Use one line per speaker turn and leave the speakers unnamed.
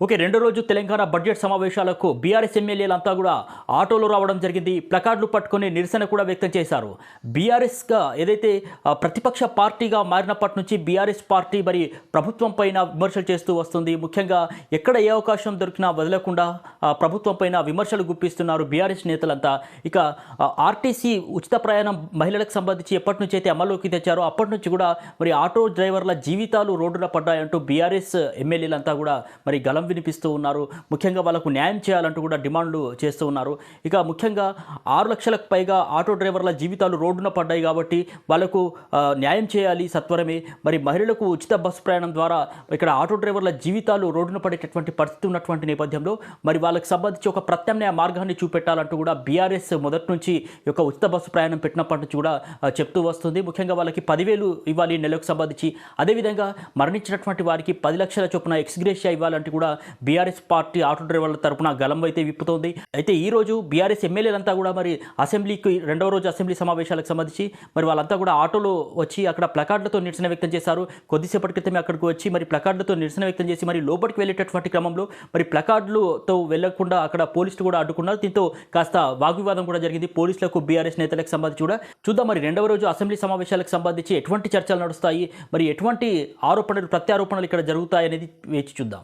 Okay. రెండో రోజు Telangana budget సమావేశాలకు బీఆర్ఎస్ ఎమ్మెల్యేలంతా కూడా ఆటోలో రావడం జరిగింది. ప్లకార్డులు పట్టుకొని నిరసన కూడా వ్యక్తం చేశారు. బీఆర్ఎస్‌గా ఏదైతే ప్రతిపక్ష పార్టీగా మారినప్పటి నుంచి బీఆర్ఎస్ పార్టీ మరి ప్రభుత్వం పైన విమర్శలు చేస్తూ వస్తుంది. ముఖ్యంగా ఎక్కడ ఏ అవకాశం దొరికినా వదలకుండా ప్రభుత్వం పైన విమర్శలు గుప్పిస్తున్నారు బీఆర్ఎస్ నేతలంతా. ఇక ఆర్టీసీ ఉచిత ప్రయాణం మహిళలకు సంబంధించి ఎప్పటి నుంచి అయితే అమల్లోకి తెచ్చారో అప్పటి నుంచి కూడా మరి ఆటో డ్రైవర్ల జీవితాలు రోడ్డున పడ్డాయంటూ బీఆర్ఎస్ ఎమ్మెల్యేలంతా కూడా మరి గలం వినిపిస్తూ ఉన్నారు. ముఖ్యంగా వాళ్ళకు న్యాయం చేయాలంటూ కూడా డిమాండ్లు చేస్తూ ఉన్నారు. ఇక ముఖ్యంగా 6 లక్షలకు పైగా ఆటో డ్రైవర్ల జీవితాలు రోడ్డున పడ్డాయి కాబట్టి వాళ్ళకు న్యాయం చేయాలి సత్వరమే. మరి మహిళలకు ఉచిత బస్సు ప్రయాణం ద్వారా ఇక్కడ ఆటో డ్రైవర్ల జీవితాలు రోడ్డున పడేటటువంటి పరిస్థితి ఉన్నటువంటి నేపథ్యంలో మరి వాళ్ళకి సంబంధించి ఒక ప్రత్యామ్నాయ మార్గాన్ని చూపెట్టాలంటూ కూడా బీఆర్ఎస్ మొదటి నుంచి ఈ యొక్క ఉచిత బస్సు ప్రయాణం పెట్టినప్పటి నుంచి కూడా చెప్తూ వస్తుంది. ముఖ్యంగా వాళ్ళకి 10,000 ఇవ్వాలి నెలకు సంబంధించి. అదేవిధంగా మరణించినటువంటి వారికి 10 లక్షల చొప్పున ఎక్స్‌గ్రేషియా ఇవ్వాలంటూ కూడా బీఆర్ఎస్ పార్టీ ఆటో డ్రైవర్ల తరపున గలం అయితే విప్పుతోంది. అయితే ఈ రోజు బీఆర్ఎస్ ఎమ్మెల్యేలంతా కూడా మరి అసెంబ్లీకి రెండవ రోజు అసెంబ్లీ సమావేశాలకు సంబంధించి మరి వాళ్ళంతా కూడా ఆటోలో వచ్చి అక్కడ ప్లకార్డులతో నిరసన వ్యక్తం చేశారు. కొద్దిసేపటి క్రితమే అక్కడికి వచ్చి మరి ప్లకార్డులతో నిరసన వ్యక్తం చేసి మరి లోపలికి వెళ్ళేటటువంటి క్రమంలో మరి ప్లకార్డులతో వెళ్లకుండా అక్కడ పోలీసులు కూడా అడ్డుకున్నారు. దీంతో కాస్త వాగ్వివాదం కూడా జరిగింది పోలీసులకు బీఆర్ఎస్ నేతలకు సంబంధించి కూడా. చూద్దాం మరి రెండవ రోజు అసెంబ్లీ సమావేశాలకు సంబంధించి ఎటువంటి చర్చలు నడుస్తాయి, మరి ఎటువంటి ఆరోపణలు ప్రత్యారోపణలు ఇక్కడ జరుగుతాయి అనేది వేచి చూద్దాం.